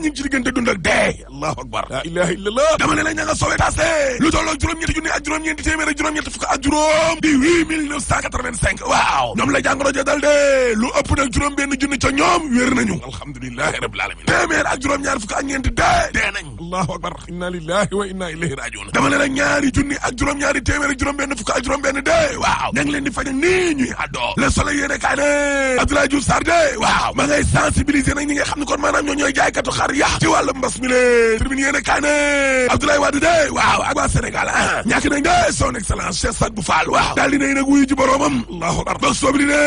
ñu ngi ci diggante dund ak dee allahu akbar la ilaha illallah dama ne la ña nga sowe taase lu tolloo juróom-ñetti junni ak juróom-ñeenti téeméer ak juróom-ñetti fukk ak juróom di 8985 waaw ñoom la jàngoro ja dal de lu ëpp nag juróom benn junni ca ñoom wér nañu alhamdulilahi rabbil alamin téeméer ak juróom-ñaar fukk ak ñeenti dee nañ allahu akbar inna lillahi wa inna ilayhi rajiun dama ne la ñaari junni ak juróom-ñaari téeméer ak juróom benn fukk ak juróom benn dee waaw ña ngi leen di faj nii ñuy addoo Le Soleil yéene kaay ne Abdoulaye Diouf Sarr de waaw ma ngay sensibiliser nag ñi nga xam ne kon maanaam ñoo ñooy jaaykatu xar ya ci wàllu mbas mi le Tribune yéene kaay ne Abdoulaye Wade de waaw ak waa Sénégal ñàkk nañ de son excellence Cheikh Sadbou Fall waaw daal di nay nag wuyu ji boroomam allahu akbar boog soobi li ne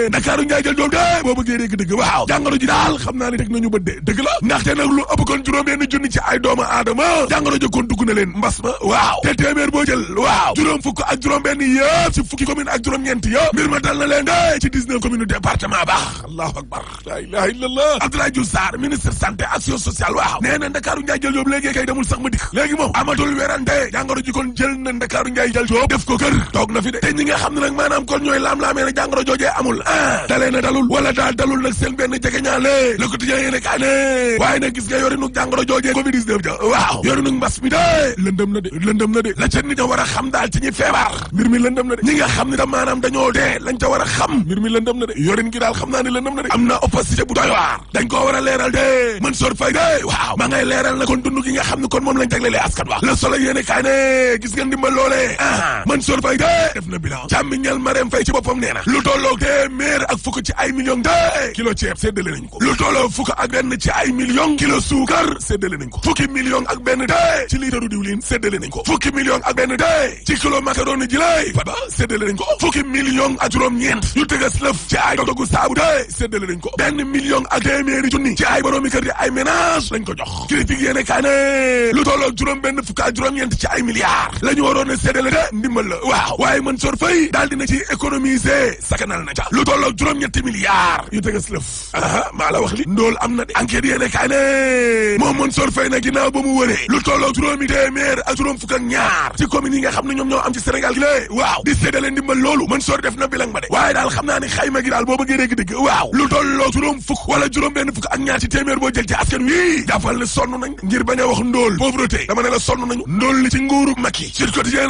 Ndakaaru njaay jël doom de boo bëggee dégg dëgg waaw jàngoro ji daal xam naa ne teg nañu bët de dëgg la ndaxte nag lu ëpp kon juróom-benn junni ci ay doomu aadama jàngoro ji kon dugg na leen mbas ma waaw te téeméer boo jël waaw juróom fukk ak juróom-benn yëpp ci fukki commune ak juróom-ñeent yëpp mbir ma dal na leen de ci 19 commune département ba allahu akbar la ilaha illallah Abdoulaye Diouf Sarr ministre santé action sociale waaw nee na Ndakaaru njaay jël joob léegi kay demul sax ma dikk léegi moom amatul werante jàngoro ji kon jël na Ndakaaru njaay jël joob def ko kër toog na fi de te ñi nga xam ne nag maanaam kon ñooy laam-laamee na jàngoro joojee amul dalee na dalul wala daal dalul nag seen benn jegeñaale Le Quotidien yéene kaay ne waaye nag gis nga yorinug jàngoro joojee Covid 19 ja waaw yorinug mbas mi de lëndëm na de la ca nit ña war a xam daal ci ñi feebar mbir mi lëndëm na de ñi nga xam ne da maanaam dañoo dee lañ ca war a xam mbir mi lëndëm na de yorin gi daal xam naa ne lëndëm na de am na opacité bu doy waar dañ koo war a leeral de Mansour Faye de waaw ma ngay leeral na kon dund gi nga xam ne kon moom lañ jaglelee askan wa Le Soleil yéene kaay ne gis nga ndimbal loolee Mansour Faye de def na bilan càmmiñal Marème Faye ci boppam nee na lu tolloog téeméer ak fukk ci ay millions de kilo ceeb séddale nañ ko lu tolloog fukk ak benn ci ay millions kilo suukar séddale nañ ko fukki millions ak benn de ci liitaru diwlin séddale nañ ko fukki millions ak benn de ci kilo macaroni ji lay ba séddale nañ ko fukki millions ak juróom-ñeent yu tëgas lëf ci ay dogu saabu de séddale nañ ko benn million ak téeméeri junni ci ay boroomi kër di ay ménage lañ ko jox critique yéene kaa ne lu tolloog juróom benn fukk ak juróom-ñeent ci ay milliards la ñu waroon a séddale de ndimbal la waaw waaye Mansour Faye daal dina ci économiser sakanal na ca lu tolloog juróom-ñetti milliards yu tëgas lëf maa la wax li ndóol am na de enquête yéene kaa ne moom Mansour Faye na ginnaaw ba mu wëree lu tolloog juróomi téeméer ak juróom fukk ak ñaar ci communes yi nga xam ne ñoom ñoo am ci Sénégal gi lée waaw di séddale ndimbal loolu Mansour def na bilang ba de waaye daal xam naa ni xayma gi daal boo bëggee dégg-dégg waaw lu tolloo juróom fukk wala juróom benn fukk ak ñaar ci téeméer boo jël ci askan wi jàppal ne sonn nañ ngir bañ a wax ndóol pauvreté dama ne la sonn nañu ndóol li ci nguurug Macky Sud Quotidien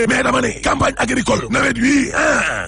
mais dama ne campagne agricole nawet wi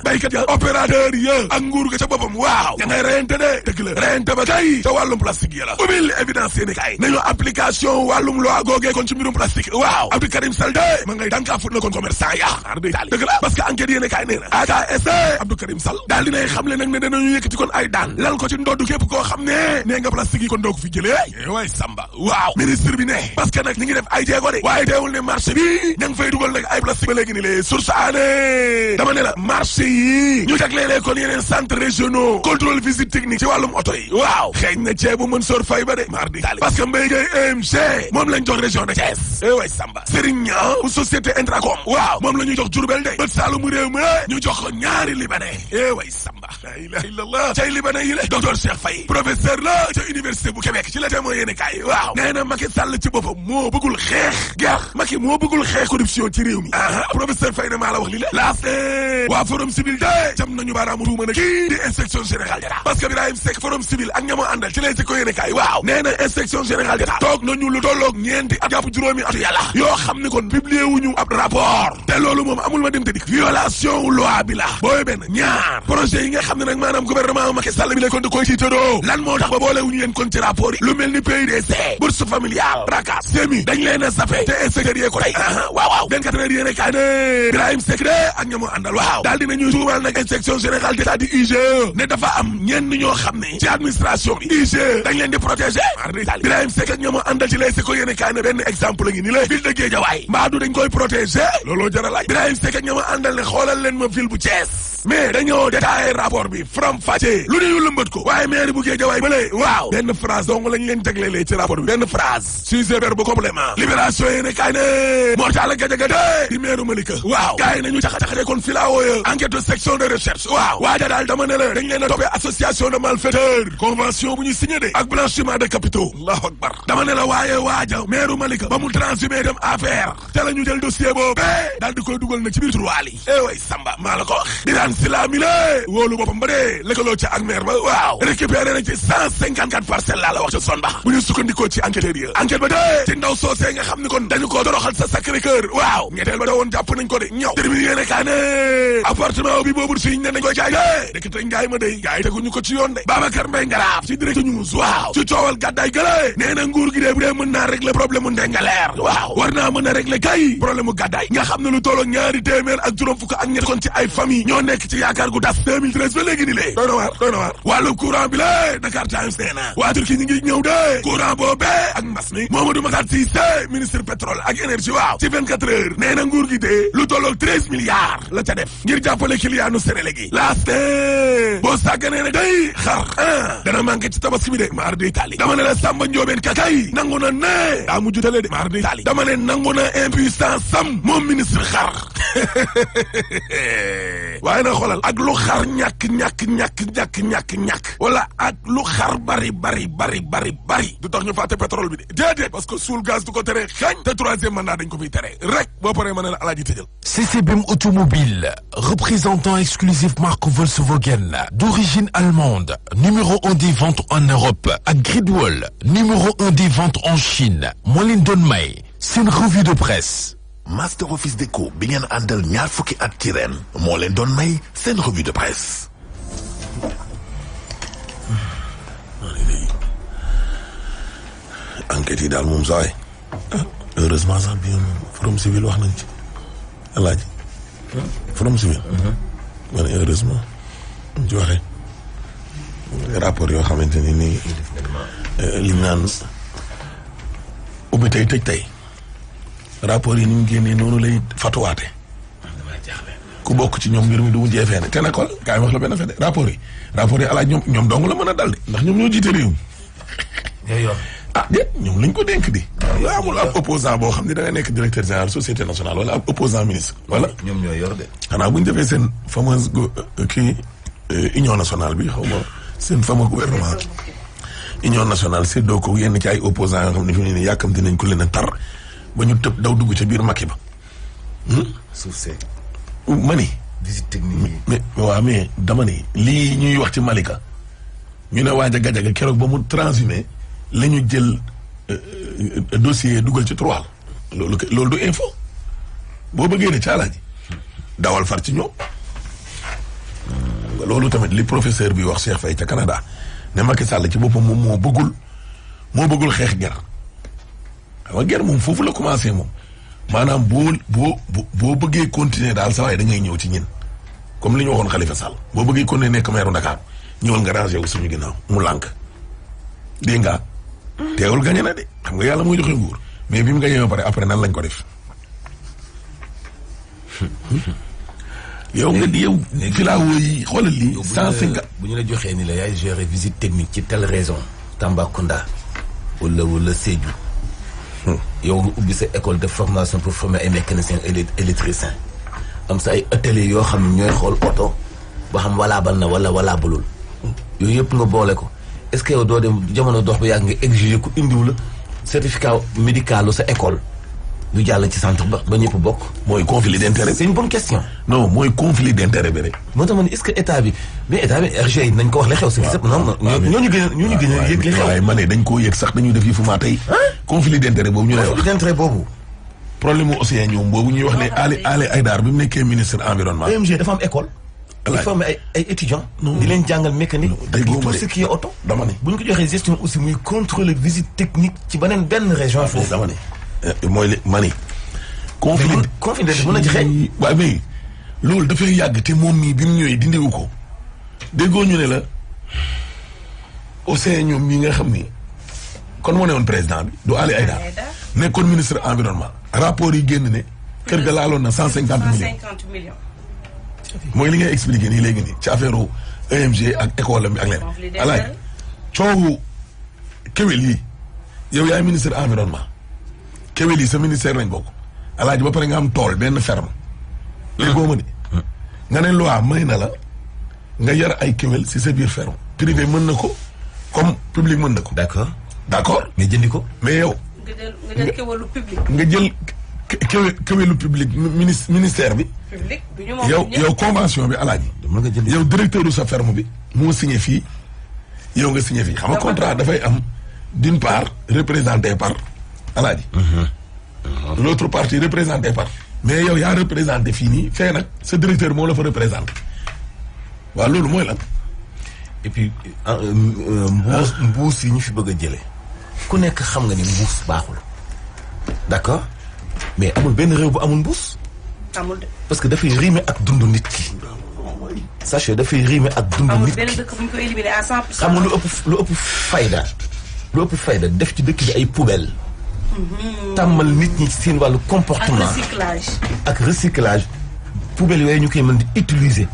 baykat ya opérateur ya ak nguur ga ca boppam waaw ya ngay reyante de dëgg la reyante ba kay ca wàllum plastique ya la ubbil évidence yéene kay nañu application wàllum loi googee kon ci mbirum plastique waaw Abdou Karim Sall de ma ngay dankaa fut na kon commerçant ya dëgg la parce que enquête yéene kay nee na AKS Abdou Karim Sall daal dinay xam le nag ne danañu yëkkati kon ay daan lal ko ci ndoddu képp koo xam ne nee nga plastique yi kon doo ko fi jëlee waay Samba waaw ministre bi ne parce que nag ñi ngi def ay jéego de waaye teewul ne marché bi ña ngi fay dugal nag ay plastique ba léegi ni les sources ané dama ne la marché yi ñu jagleelee kon yeneen centres régionaux contrôle visite technique ci wàllum oto yi waaw xeeñ na ceebu Mansour Faye ba de mardi daal parce que Mbaye Gueye EMG moom lañ jox région de Thiès waay Samba Serigne Niang bu société Intracom waaw moom la ñu jox Diourbel de bët saalumu réew mi ñu jox ko ñaari libanais waay Samba la ilaha illallah cay libanais yi le docteur Cheikh Faye professeur la ca université bu Québec ci la témoin yéene kaay waaw nee na Macky Sall ci boppam moo bëggul xeex guerre Macky moo bëggul xeex corruption ci réew mi professeur Faye ne maa la wax li la laas waa forum civil de jam nañu baaraamu tuuma na kii di inspection générale d'État parce que Birahim Seck forum civil ak ñamoo àndal ci lay ci ko yéene kaay waaw nee na inspection générale d'État toog nañu lu tolloog ñeenti at jàpp juróomi atu yàlla yoo xam ni kon publier wuñu ab rapport te loolu moom amul ma dem te dik violation loi bi la booy benn ñaar projet yi nga xam ne nag maanaam gouvernement Macky Sall bi lay kon da koy ci tëddoo lan moo tax ba boole wuñu leen kon ci rapport yi lu mel ni PUDC bourse familiale RACAS SEMI dañ leen a zappé te inspecteurs yee ko tey waaw 24 heures yéene kaay ne Birahim Seck de ak ñamoo àndal waaw daal dinañuy tuumal nag inspection générale d'État di IGE ne dafa am ñenn ñoo xam ne ci administration bi IGE dañ leen di protéger Birahim Seck ak ñamoo àndal ci lay si ko yéene kaay ne benn exemple la ngi ni la ville de Guédiawaye mbaadu dañ koy protéger looloo jar a laaj Birahim Seck ak ñamoo àndal ne xoolal leen ma ville bu Thiès mais dañoo détaillé rapport bi faram fàccee lu ne ñu lëmbat ko waaye maire bu Guédiawaye ba lay waaw benn phrase dong lañ leen jaglelee ci rapport bi benn phrase sujet verbe complément libération yéene kaay ne Mortala Gadiaga de di maire Malika waaw gars yi nañu caxa-caxate kon filao ya enquête section de recherche waaw waaja daal dama ne la dañ leen a toppee association de malfaiteurs convention bu ñu signé de ak blanchiment de capitaux allahu akbar dama ne la waaye waaja maire Malika ba mu transhumé dem affaire te la ñu jël dossier boobu daal di koy dugal nag ci biir turwaal yi way Samba maa la ko wax Sylla mi la wóolu boppam ba dee lëkkaloo ca ak maire ba waaw récupéré nañ ci 154 parcelles laa la wax ca son ba bu ñu sukkandikoo ci enquêteurs yi enquête ba dee ci ndaw soosee nga xam ni kon dañu ko doroxal sa Sacré-Cœur waaw ñetteel ba da woon jàpp nañ ko de ñëw termine yéene kaa ne appartement bi boobu suñ ne nañ koy jaay de dëkk te ngaay ma day gaay teguñu ko ci yoon de Babacar Mbaye Ngaraaf ci direct news waaw ci coowal gàddaay gële nee na nguur gi de bu dee mën naa régler problème mu ndengaleer waaw war naa mën a régler kay problème mu gàddaay nga xam ne lu tolloo ñaari téeméer ak juróom fukk ak ñett kon ci ay famille ñoo nekk ci yaakaar gu das 2013 ba léegi ni lee doy na waar wàllu courant bi la Dakar Times nee na waa Turquie ñi ngi ñëw de courant boobee ak mbas mi Mamadou Makhtar Cissé ministre pétrole ak énergie waaw ci 24 heures nee na nguur gi de lu tolloog 13 milliards la ca def ngir jàppale kiliyaanu Sénégal gi laaste boo sàgganee ne day xar dana manqué ci tabaski bi de maar day taali dama ne la Samba Ndiobène Kakay nangu na ne daa mujj tale de maar day taali dama ne nangu na impuissance sam moom ministre xar waaye na xoolal ak lu xar ñàkk wala ak lu xar bari du tax ñu fàtte pétrole bi de déedéet parce que suul gaz du ko tere xañ te troisième mandat dañ ko fiy tere rek boo paree ma ne la alaaji tëjal. CCBM Automobile, représentant exclusif marque Volkswagen, d'origine allemande, numéro 1 des ventes en Europe, ak Gridwall, numéro 1 des ventes en Chine, moo leen doon may seen revue de presse. Master Office Déco bi ngeen àndal ñaar fukki at ci ren moo leen doon may seen revue de presse. enquête yi daal moom saay heureusement sax bi forum civil wax nañ ci alaaji forum civil man heureusement ñu ci waxee rapport yoo xamante ni nii li naan ubbi tey tëj tey rapport yi ni ñu génnee noonu lay fatuwaate ku bokk ci ñoom mbir mi du mu jeefee ne te nag kon kaay wax la benn affaire de rapport yi alaaj ñoom dong la mën a dal de ndax ñoom ñoo jiite réew mi ah déet ñoom lañ ko dénk di yow amul ab opposant boo xam ne da nga nekk directeur général société nationale wala ab opposant ministre wala ñoom ñoo yor de xanaa bu ñu defee seen fameuse kii union nationale bi xaw ma seen fameux gouvernement union nationale séddoo ko yenn ci ay opposant yoo xam ne fi mu ne nii yàkkamti nañ ko leen a tar ba ñu tëb daw dugg ca biir Macky ba suuf see mani visite technique mais waaw mais dama ni lii ñuy wax ci Malika ñu ne waaj a gajaga keroog ba mu transhumé la ñu jël dossier dugal ci trois loolu du info boo bëggee ne caalaaji dawal far ci ñoom loolu tamit li professeur bi wax Cheikh Faye ca Canada ne Macky Sall ci boppam moom moo bëggul xeex ger xam nga ger moom foofu la commencé moom maanaam boo bëggee continuer daal sa waay da ngay ñëw ci ñin comme li ñu waxoon Khalifa Sall boo bëggee continuer nekk maire Dakar ñëwal nga rangé wu suñu ginnaaw mu lànk dégg nga teewul gañe na de xam nga yàlla muy joxe nguur mais bi mu gañee ba pare après nan lañ ko def yow nga di yow filaawo yi xoolal lii 150 bu ñu la joxee ni la yaay gérer visite technique ci telle raison Tambacounda wala Sédhiou yow nga ubbi sa école de formation pour former ay mécaniciens électriciens am sa ay ateliers yoo xam ne ñooy xool oto ba xam walaabal na wala bulul yooyu yëpp nga boole ko est-ce que yow doo dem jamono dox ba yàgg nga exiger ku indiw la certificat médical sa école du jàll ci centre ba ñëpp bokk. mooy conflit d'intérêt. c'est une bonne question. non mooy conflit d'intérêt bi rek. moo tax ma ne est-ce que état bi RG nañ ko wax li xew si gisab. non ñooñu gën a yëg li xew. waaye ma ne dañ koo yëg sax dañuy def yi fu maa tey. conflit d'intérêt boobu ñu lay wax. conflit d'intérêt boobu. problème mu océan ñoom boobu ñuy wax ne Ali Aïdar bi mu nekkee ministre environnement. EMG dafa am école. il faut ay étudiants. di leen jàngal mécanique. pour tout ce qui est auto. dama ne bu ñu ko joxee gestion aussi muy contrôler visite technique ci benn région foofu. dama ne mooy li ma ne. conflit mën na ci xeeñ. waaye mais loolu dafay yàgg te moom mii bi mu ñëwee dindiwu ko déggoo ñu ne la océan ñoom mii nga xam ni kon moo ne woon président bi du Ali Aïdar nekkoon ministre environnement. rapport yi génn ne kër ga laaloon na 150 millions. mooy li ngay expliqué nii léegi nii ci affaire EMG ak école bi ak leen. alaaj coowu kéwél yi yow yaay ministre environnement kéwél yi sa ministère lañ bokk alaaj ba pare nga am tool benn ferme. léegi boo ma ni nga ne loi may na la nga yar ay kéwél si sa biir ferme. privé mën na ko comme public mën na ko. d'accord d'accord mais jëndi ko. mais yow. nga jël kéwélu public. nga jël kewelu public ministère bi. public du ñu moom yow convention bi alaaji. yow directeur du sa ferme bi moo signé fii yow nga signé fii xam nga contrat dafay am d'une part représenté par alaaji. l'autre partie représenté par. mais yow yaa représenté fii nii fee nag sa directeur moo la fa représenté waaw loolu mooy lan. et puis mbuus yi ñu fi bëgg a jëlee ku nekk xam nga ni mbuus baaxul d'accord mais amul benn réew bu amul mbuus. amul de. parce que dafay rimer ak dundu nit ki. sachez dafay rimer ak dundu amul nit benn ki. dëkk bu ñu ko éliminé à 100%. xam nga lu ëpp fayda. lu ëpp fayda def ci dëkk bi ay poubelle. tàmmal nit ñi ci seen wàllu comportement ak recyclage poubelle yooyu ñu koy mën di utiliser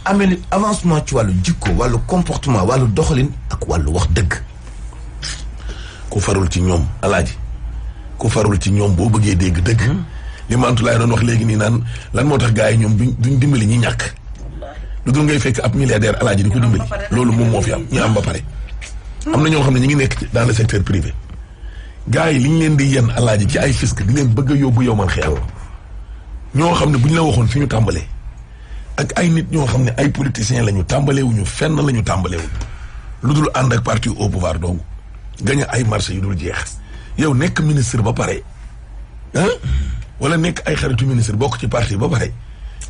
amee avancement ci wàllu jikko wàllu comportement wàllu doxalin ak wàllu wax dëgg. ku farul ci ñoom alaaji ku farul ci ñoom boo bëggee dégg dëgg li ma Antulaay doon wax léegi nii naan lan moo tax gars yi ñoom duñ dimbali ñi ñàkk lu dul ngay fekk ab milliardaire alaaji di ko dimbali loolu moom moo fi am ñi am ba pare am na ñoo xam ne ñi ngi nekk dans le secteur privé gars yi li ñu leen di yenn alaaji ci ay fisc di leen bëgg a yóbbu yow man xeew ñoo xam ne bu ñu la waxoon fi ñu tàmbalee ak ay nit ñoo xam ne ay politiciens la ñu tàmbaleewuñu fenn la ñu tàmbaleewuñu lu dul ànd ak parti au pouvoir donc gañe ay marché yu dul jeex yow nekk ministre ba pare ah wala nekk ay xaritu ministre bokk ci parti ba pare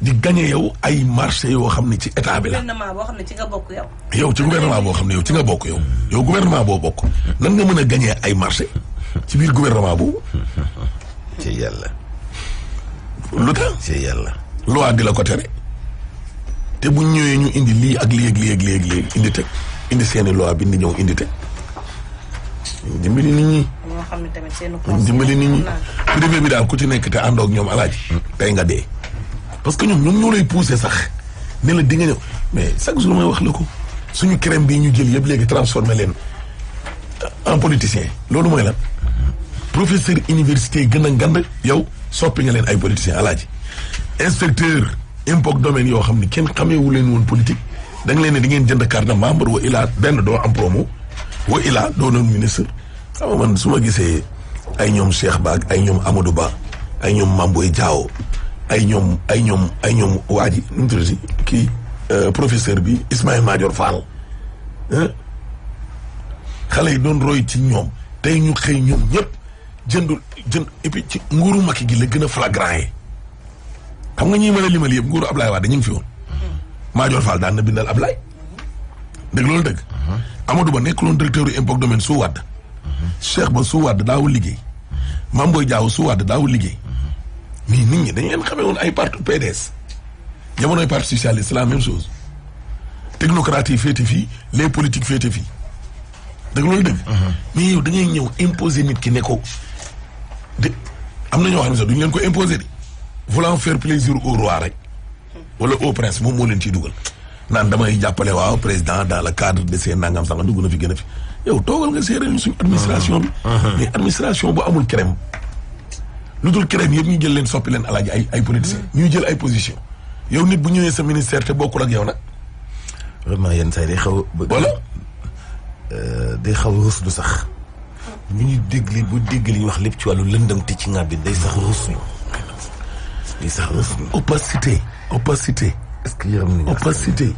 di gañe yow ay marché yoo xam ne ci état bi la. gouvernement boo xam ne ci nga bokk yow. yow ci gouvernement boo xam ne yow ci nga bokk yow. yow gouvernement boo bokk nan nga mën a gañee ay marché ci biir gouvernement boobu. ci yàlla. lu tax ci yàlla. loi di la ko tere te bu ñëwee ñu indi lii ak lii ak lii ak lii ak lii indi teg indi seeni loi bi indi ñëw indi teg dimbali nit ñi. ñoo xam ne tamit seen dimbali nit ñi privé bi daal ku ci nekk te àndoog ñoom alaaji tey nga dee. parce que ñoom ñoo lay poussé sax ne la di nga ñëw mais chaque jour may wax la ko suñu crème bii ñu jël yëpp léegi transformé leen en politicien loolu mooy lan professeur université yi gën a ngand yow soppi nga leen ay politiciens alaaji inspecteur impôt domaine yoo xam ne kenn xameewu leen woon politique da nga leen ne di ngeen jënd carte de membre wa ilaa benn doo am promo wa ilaa doo doon ministre xam nga man su ma gisee ay ñoom Cheikh Ba ak ay ñoom Amadou Ba ay ñoom Mamboy Diao ay ñoom waa ji nu mu tuddati kii professeur bi Ismaïla Madior Fall xale yi doon roy ci ñoom tey ñu xëy ñoom ñëpp jënd et puis ci nguuru Macky gi la gën a flagrant yi xam nga ñi mën a limal yëpp nguuru Ablaye Wade ñu ngi fi woon Madior Fall daan na bindal Ablaye dëgg loolu dëgg Amadou Ba nekkuloon directeur yu impôt domaine su Wade Cheikh Ba su Wade daawul liggéey Mame Boye Diao su Wade daawul liggéey mais nit ñi dañ leen xamee woon ay parti PDS jamonoy parti socialiste c'est la même chose technocrates yi féete fii les politiques féete fii dëgg loolu dëgg mais yow da ngay ñëw imposer nit ki ne ko de am na ñoo xam ne sax duñu leen ko imposer di voulant faire plaisir au roi rek wala au prince moom moo leen ciy dugal naan damay jàppale waaw président dans le cadre de ces nangam sax dugg na fi gën a fi yow toogal nga séeréer ñu suñu administration bi mais administration bu amul crème lu dul crème yëpp ñu jël leen soppi leen alaaji ay politiciens ñuy jël ay position yow nit bu ñëwee sa ministère te bokkul ak yow nag vraiment yenn saa yi day xaw a voilà day xaw a ruslu sax bu ñu dégli bu dégg li ñu wax lépp ci wàllu lëndëm te ci ngàbbi day sax ruslu day sax ruslu opacité est-ce que yërëm nañu opacité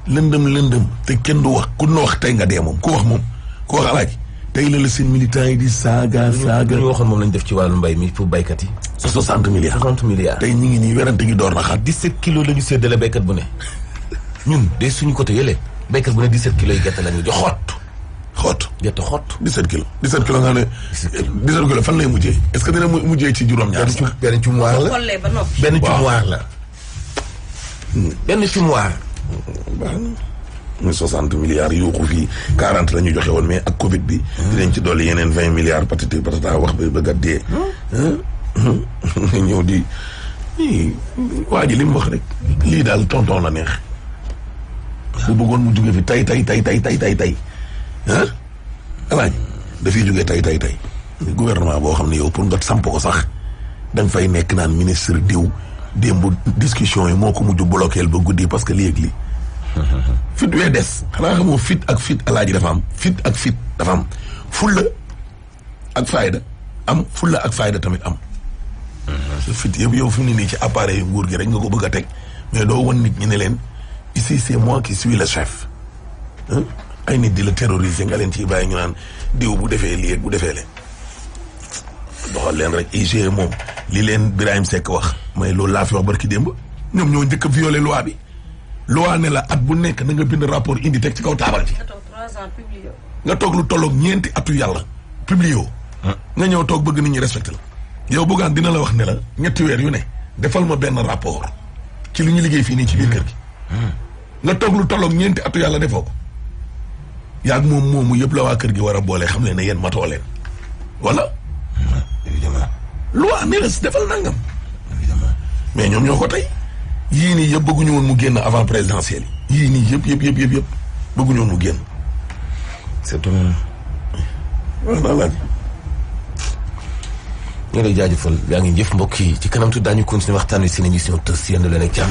lëndëm te kenn du wax ku no wax tey nga dee moom ku wax alaaji tey la seen militants yi di saaga ñu waxoon moom lañ def ci wàllu mbay mi pour baykat yi 60 milliards tey ñi ngi nii werante gi door na xaat 17 kilos la ñu séddale baykat bu ne ñun de suñu côté yële baykat bu ne 17 kilos yi gerte la ñu jox xott gerte xott 17 kilos nga ne 17 kilos fan lay mujjee est-ce que dina mujjee ci juróom-ñaar benn ci moir la benn ci moir la benn ci moir muy 60 milliards yuuxu fii 40 la ñu joxe woon mais ak Covid bi. dinañ ci dolli yeneen 20 milliards patati patata wax ba bëgg a dee. ñëw di waa ji li mu wax rek lii daal tonton la neex. bu bëggoon mu jóge fi tey ah alaaji dafay jógee tey gouvernement boo xam ne yow pour nga samp ko sax da nga fay nekk naan ministre diw démb discussion yi moo ko mujj bloqué ba guddi parce que lii ak lii. fit wee des xanaa xamoo fit ak fit alaaji dafa am fit ak fit dafa am fulla ak fayda am fulla ak fayda tamit am sa fit yëpp yow fi mu ne nii ci appareil yu nguur gi rek nga ko bëgg a teg mais doo wan nit ñi ne leen ici c'est moi qui suis le chef ay nit di la terroriser nga leen ciy bàyyi ñu naan diw bu defee lii ak bu defee leen doxal leen rek IGE moom li leen Birahim Seck wax may loolu laa fi wax barki démb ñoom ñoo njëkk a violé loi bi loi ne la at bu nekk na nga bind rapport indi teg ci kaw taabal ji nga toog lu tolloog ñeenti atu yàlla publié nga ñëw toog bëgg nit ñi respecté la yow buggaan dina la wax ne la ñetti weer yu ne defal ma benn rapport ci li ñu liggéey fii nii ci biir kër gi nga toog lu tolloog ñeenti atu yàlla defoo ko yaag moom moomu yëpp la waa kër gi war a boole xam leen ne yéen matoo leen wala évidemment loi ne la defal nangam mais ñoom ñoo ko tey yii nii yëpp bëgguñu woon mu génn avant présidentielle yi yii nii yëpp bëgguñu woon mu génn c'est dommage. voilà laaj ñu lay jaajëfal yaa ngi jëf mbokk yi ci kanam tuuti daañu continuer waxtaan wi seen émission Teuss yéen a leen ak jàmm